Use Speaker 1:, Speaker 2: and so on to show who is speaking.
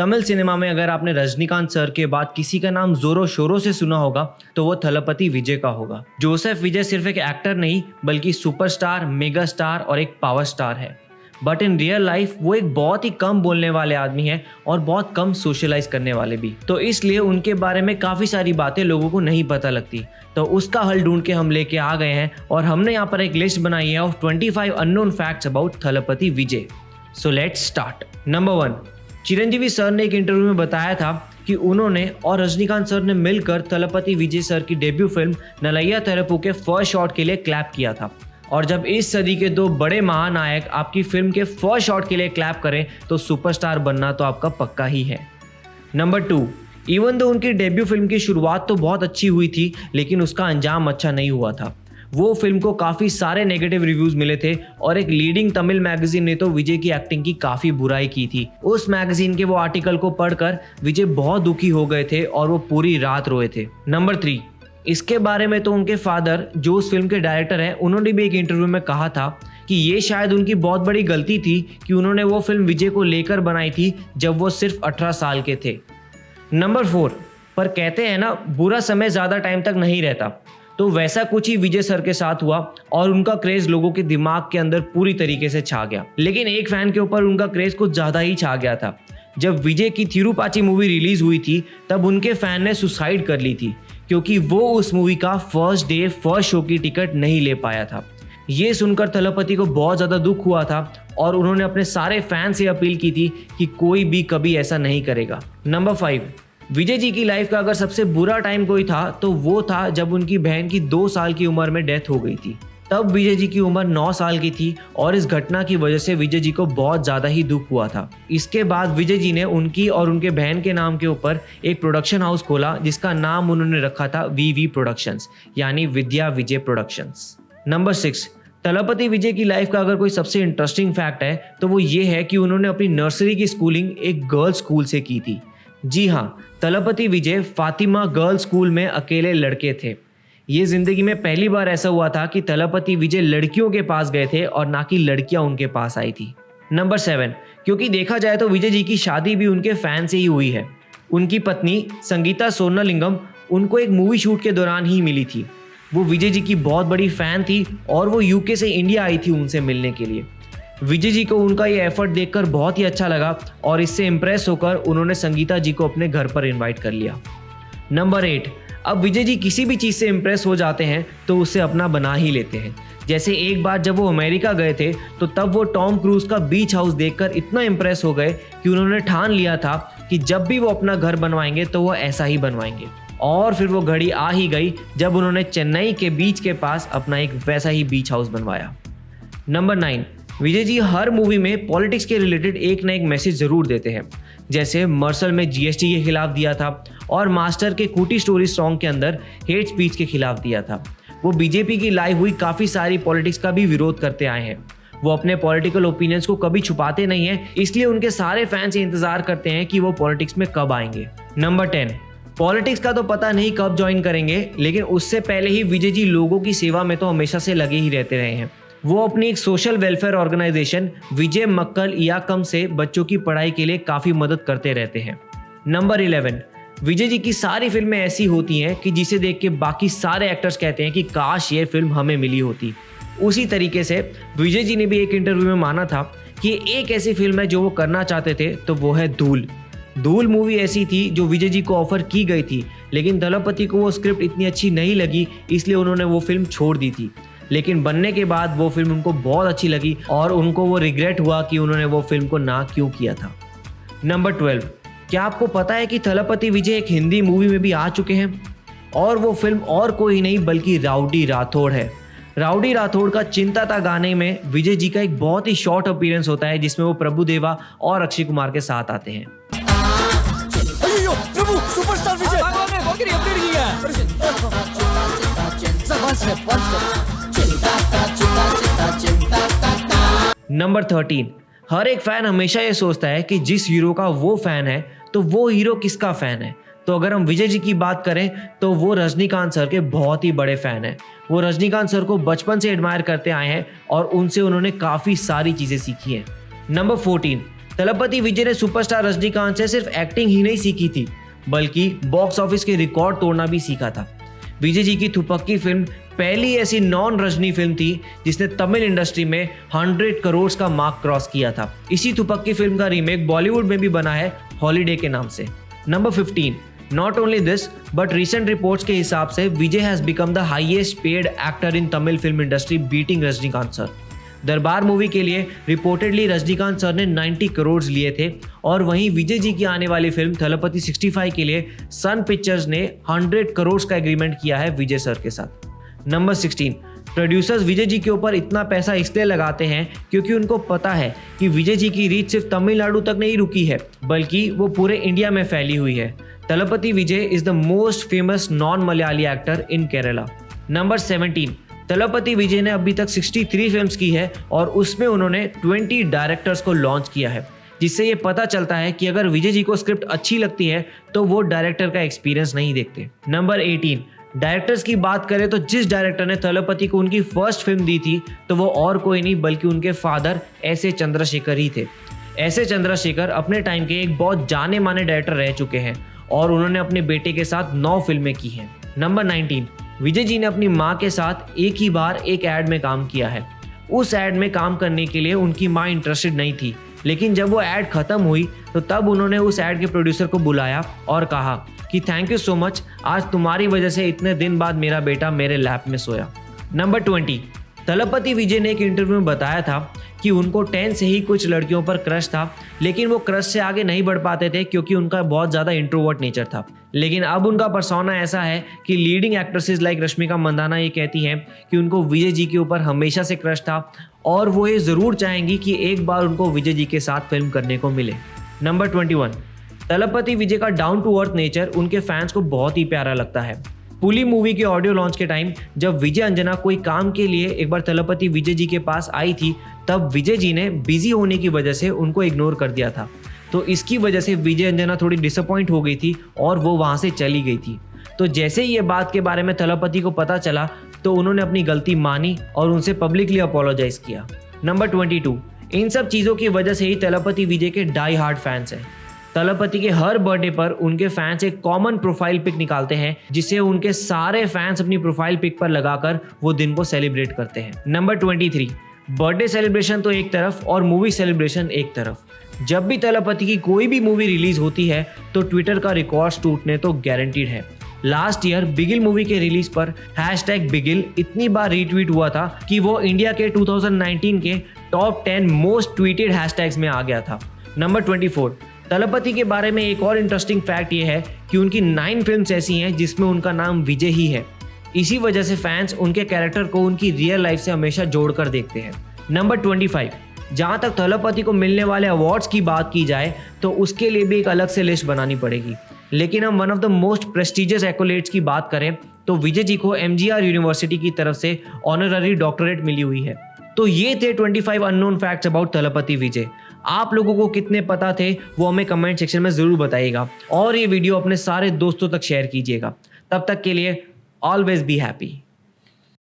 Speaker 1: Tamil cinema में अगर आपने रजनीकांत सर के बाद किसी का नाम जोरों शोरों से सुना होगा तो वो थलपति विजय का होगा। जोसेफ विजय सिर्फ एक एक्टर नहीं बल्कि सुपरस्टार, मेगा स्टार और एक पावर स्टार है। बट इन रियल लाइफ वो एक बहुत ही कम बोलने वाले आदमी है और बहुत कम सोशलाइज करने वाले भी। तो इसलिए उनके बारे में काफ़ी सारी बातें लोगों को नहीं पता लगती। तो उसका हल ढूंढ के हम लेके आ गए हैं और हमने यहाँ पर एक लिस्ट बनाई है of 25 unknown facts about Thalapathy Vijay. So let's start. Number 1, Chiranjeevi sir ने एक इंटरव्यू में बताया था कि उन्होंने और रजनीकांत सर ने मिलकर थलपति विजय सर की डेब्यू फिल्म नलैया थेरप्पू के फर्स्ट शॉट के लिए क्लैप किया था। और जब इस सदी के दो बड़े महानायक आपकी फिल्म के फर्स्ट शॉट के लिए क्लैप करें तो सुपरस्टार बनना तो आपका पक्का ही है। नंबर 2, इवन दो उनकी डेब्यू फिल्म की शुरुआत तो बहुत अच्छी हुई थी लेकिन उसका अंजाम अच्छा नहीं हुआ था। वो फिल्म को काफ़ी सारे नेगेटिव रिव्यूज़ मिले थे और एक लीडिंग तमिल मैगजीन ने तो विजय की एक्टिंग की काफ़ी बुराई की थी। उस मैगजीन के वो आर्टिकल को पढ़कर विजय बहुत दुखी हो गए थे और वो पूरी रात रोए थे। नंबर 3, इसके बारे में तो उनके फादर जो उस फिल्म के डायरेक्टर हैं उन्होंने भी एक इंटरव्यू में कहा था कि ये शायद उनकी बहुत बड़ी गलती थी कि उन्होंने वो फिल्म विजय को लेकर बनाई थी जब वो सिर्फ 18 साल के थे। नंबर 4, पर कहते हैं ना बुरा समय ज़्यादा टाइम तक नहीं रहता, तो वैसा कुछ ही विजय सर के साथ हुआ और उनका क्रेज लोगों के दिमाग के अंदर पूरी तरीके से छा गया। लेकिन एक फैन के ऊपर उनका क्रेज कुछ ज़्यादा ही छा गया था। जब विजय की थिरुपाची मूवी रिलीज हुई थी तब उनके फैन ने सुसाइड कर ली थी क्योंकि वो उस मूवी का फर्स्ट डे फर्स्ट शो की टिकट नहीं ले पाया था। ये सुनकर थलपति को बहुत ज़्यादा दुख हुआ था और उन्होंने अपने सारे फैन से अपील की थी कि कोई भी कभी ऐसा नहीं करेगा। नंबर 5, विजय जी की लाइफ का अगर सबसे बुरा टाइम कोई था तो वो था जब उनकी बहन की 2 साल की उम्र में डेथ हो गई थी। तब विजय जी की उम्र 9 साल की थी और इस घटना की वजह से विजय जी को बहुत ज़्यादा ही दुख हुआ था। इसके बाद विजय जी ने उनकी और उनके बहन के नाम के ऊपर एक प्रोडक्शन हाउस खोला जिसका नाम उन्होंने रखा था वीवी प्रोडक्शंस यानी विद्या विजय प्रोडक्शंस। नंबर 6, थलपति विजय की लाइफ का अगर कोई सबसे इंटरेस्टिंग फैक्ट है तो वो ये है कि उन्होंने अपनी नर्सरी की स्कूलिंग एक गर्ल्स स्कूल से की थी। जी हाँ, थलपति विजय फातिमा गर्ल्स स्कूल में अकेले लड़के थे। ये जिंदगी में पहली बार ऐसा हुआ था कि थलपति विजय लड़कियों के पास गए थे और ना कि लड़कियां उनके पास आई थी। नंबर 7, क्योंकि देखा जाए तो विजय जी की शादी भी उनके फैन से ही हुई है। उनकी पत्नी संगीता सोनालिंगम उनको एक मूवी शूट के दौरान ही मिली थी। वो विजय जी की बहुत बड़ी फैन थी और वो यूके से इंडिया आई थी उनसे मिलने के लिए। विजय जी को उनका ये एफर्ट देखकर बहुत ही अच्छा लगा और इससे इम्प्रेस होकर उन्होंने संगीता जी को अपने घर पर इनवाइट कर लिया। नंबर 8, अब विजय जी किसी भी चीज़ से इम्प्रेस हो जाते हैं तो उसे अपना बना ही लेते हैं। जैसे एक बार जब वो अमेरिका गए थे तो तब वो टॉम क्रूज का बीच हाउस देखकर इतना इम्प्रेस हो गए कि उन्होंने ठान लिया था कि जब भी वो अपना घर बनवाएंगे तो वो ऐसा ही बनवाएंगे। और फिर वो घड़ी आ ही गई जब उन्होंने चेन्नई के बीच के पास अपना एक वैसा ही बीच हाउस बनवाया। नंबर 9, विजय जी हर मूवी में पॉलिटिक्स के रिलेटेड एक ना एक मैसेज ज़रूर देते हैं। जैसे मर्सल में जीएसटी के खिलाफ दिया था और मास्टर के कूटी स्टोरी सॉन्ग के अंदर हेट स्पीच के खिलाफ दिया था। वो बीजेपी की लाइव हुई काफ़ी सारी पॉलिटिक्स का भी विरोध करते आए हैं। वो अपने पॉलिटिकल ओपिनियंस को कभी छुपाते नहीं हैं, इसलिए उनके सारे फैंस इंतजार करते हैं कि वो पॉलिटिक्स में कब आएंगे। नंबर 10, पॉलिटिक्स का तो पता नहीं कब ज्वाइन करेंगे लेकिन उससे पहले ही विजय जी लोगों की सेवा में तो हमेशा से लगे ही रहते रहे हैं। वो अपनी एक सोशल वेलफेयर ऑर्गेनाइजेशन विजय मक्कल इयाकम से बच्चों की पढ़ाई के लिए काफ़ी मदद करते रहते हैं। नंबर 11, विजय जी की सारी फिल्में ऐसी होती हैं कि जिसे देख के बाकी सारे एक्टर्स कहते हैं कि काश ये फिल्म हमें मिली होती। उसी तरीके से विजय जी ने भी एक इंटरव्यू में माना था कि एक ऐसी फिल्म है जो वो करना चाहते थे तो वो है धूल। धूल मूवी ऐसी थी जो विजय जी को ऑफर की गई थी लेकिन थलपति को वो स्क्रिप्ट इतनी अच्छी नहीं लगी इसलिए उन्होंने वो फिल्म छोड़ दी थी। लेकिन बनने के बाद वो फिल्म उनको बहुत अच्छी लगी और उनको वो रिग्रेट हुआ कि उन्होंने वो फिल्म को ना क्यों किया था। नंबर 12, क्या आपको पता है कि थलपति विजय एक हिंदी मूवी में भी आ चुके हैं और वो फिल्म और कोई नहीं बल्कि राउडी राठौड़ है। राउडी राठौड़ का चिंता था गाने में विजय जी का एक बहुत ही शॉर्ट अपीयरेंस होता है जिसमें वो प्रभुदेवा और अक्षय कुमार के साथ आते हैं।
Speaker 2: प्रभु सुपरस्टार विजय
Speaker 1: नंबर 13, हर एक फैन हमेशा ये सोचता है कि जिस हीरो का वो फैन है तो वो हीरो किसका फैन है। तो अगर हम विजय जी की बात करें तो वो रजनीकांत सर के बहुत ही बड़े फैन हैं। वो रजनीकांत सर को बचपन से एडमायर करते आए हैं और उनसे उन्होंने काफ़ी सारी चीज़ें सीखी हैं। नंबर 14, तलपति विजय ने सुपरस्टार रजनीकांत से सिर्फ एक्टिंग ही नहीं सीखी थी, बल्कि बॉक्स ऑफिस के रिकॉर्ड तोड़ना भी सीखा था। विजय जी की थुपक्की फिल्म पहली ऐसी नॉन रजनी फिल्म थी जिसने तमिल इंडस्ट्री में 100 करोड़ का मार्क क्रॉस किया था। इसी थुपक्की फिल्म का रीमेक बॉलीवुड में भी बना है हॉलीडे के नाम से। Number 15, not only this but recent reports के हिसाब से Vijay has become the highest paid actor in Tamil film industry, beating Rajinikanth sir. Darbar movie के लिए रिपोर्टेडली रजनीकांत सर ने 90 करोड़ लिए थे और वहीं विजय जी की आने वाली फिल्म थलपति 65 के लिए सन पिक्चर्स ने 100 करोड़ का एग्रीमेंट किया है विजय सर के साथ। नंबर 16, प्रोड्यूसर्स विजय जी के ऊपर इतना पैसा इसलिए लगाते हैं क्योंकि उनको पता है कि विजय जी की रीच सिर्फ तमिलनाडु तक नहीं रुकी है, बल्कि वो पूरे इंडिया में फैली हुई है। Thalapathy Vijay is the most famous non Malayali actor in Kerala. Number 17, Thalapathy Vijay ने अभी तक 63 फिल्म्स की है और उसमें उन्होंने 20 डायरेक्टर्स को लॉन्च किया है, जिससे ये पता चलता है कि अगर विजय जी को स्क्रिप्ट अच्छी लगती है तो वो डायरेक्टर का एक्सपीरियंस नहीं देखते। नंबर 18, डायरेक्टर्स की बात करें तो जिस डायरेक्टर ने तलपति को उनकी फर्स्ट फिल्म दी थी तो वो और कोई नहीं बल्कि उनके फादर एस.ए. चंद्रशेखर ही थे। एस.ए. चंद्रशेखर अपने टाइम के एक बहुत जाने माने डायरेक्टर रह चुके हैं और उन्होंने अपने बेटे के साथ 9 फिल्में की हैं। नंबर 19, विजय जी ने अपनी माँ के साथ एक ही बार एक ऐड में काम किया है। उस ऐड में काम करने के लिए उनकी माँ इंटरेस्टेड नहीं थी, लेकिन जब वो ऐड खत्म हुई तो तब उन्होंने उस ऐड के प्रोड्यूसर को बुलाया और कहा कि थैंक यू सो मच, आज तुम्हारी वजह से इतने दिन बाद मेरा बेटा मेरे लैप में सोया। नंबर 20, तलपति विजय ने एक इंटरव्यू में बताया था कि उनको 10 से ही कुछ लड़कियों पर क्रश था, लेकिन वो क्रश से आगे नहीं बढ़ पाते थे क्योंकि उनका बहुत ज़्यादा इंट्रोवर्ट नेचर था। लेकिन अब उनका पर्सोना ऐसा है कि leading actresses like Rashmika Mandanna ये कहती हैं कि उनको विजय जी के ऊपर हमेशा से क्रश था और वो ये ज़रूर चाहेंगी कि एक बार उनको विजय जी के साथ फिल्म करने को मिले। नंबर 21, तलपति विजय का डाउन टू अर्थ नेचर उनके फैंस को बहुत ही प्यारा लगता है। पुली मूवी के ऑडियो लॉन्च के टाइम जब विजय अंजना कोई काम के लिए एक बार तलपति विजय जी के पास आई थी, तब विजय जी ने बिजी होने की वजह से उनको इग्नोर कर दिया था। तो इसकी वजह से विजय अंजना थोड़ी डिसअपॉइंट हो गई थी और वो वहाँ से चली गई थी। तो जैसे ही ये बात के बारे में तलपति को पता चला तो उन्होंने अपनी गलती मानी और उनसे पब्लिकली अपोलोजाइज किया। नंबर 22, इन सब चीज़ों की वजह से ही तलपति विजय के डाई हार्ड फैंस हैं। तलपति के हर बर्थडे पर उनके फैंस एक कॉमन प्रोफाइल पिक निकालते हैं, जिसे उनके सारे फैंस अपनी प्रोफाइल पिक पर लगाकर वो दिन को सेलिब्रेट करते हैं। नंबर 23, बर्थडे सेलिब्रेशन तो एक तरफ और मूवी सेलिब्रेशन एक तरफ। जब भी तलपति की कोई भी मूवी रिलीज होती है तो ट्विटर का रिकॉर्ड्स टूटने तो गारंटीड है। लास्ट ईयर बिगिल मूवी के रिलीज पर #बिगिल इतनी बार रीट्वीट हुआ था कि वो इंडिया के 2019 के टॉप 10 मोस्ट ट्वीटेड हैशटैग्स में आ गया था। नंबर 24, तलपति के बारे में एक और इंटरेस्टिंग फैक्ट ये है कि उनकी 9 फिल्म्स ऐसी हैं जिसमें उनका नाम विजय ही है। इसी वजह से फैंस उनके कैरेक्टर को उनकी रियल लाइफ से हमेशा जोड़कर देखते हैं। नंबर 25, जहाँ तक तलपति को मिलने वाले अवार्ड्स की बात की जाए तो उसके लिए भी एक अलग से लिस्ट बनानी पड़ेगी, लेकिन हम one of the most prestigious accolades की बात करें तो विजय जी को MGR यूनिवर्सिटी की तरफ से ऑनररी डॉक्टरेट मिली हुई है। तो ये थे 25 अननोन फैक्ट्स अबाउट तलपति विजय। आप लोगों को कितने पता थे वो हमें कमेंट सेक्शन में ज़रूर बताइएगा और ये वीडियो अपने सारे दोस्तों तक शेयर कीजिएगा। तब तक के लिए ऑलवेज बी हैप्पी।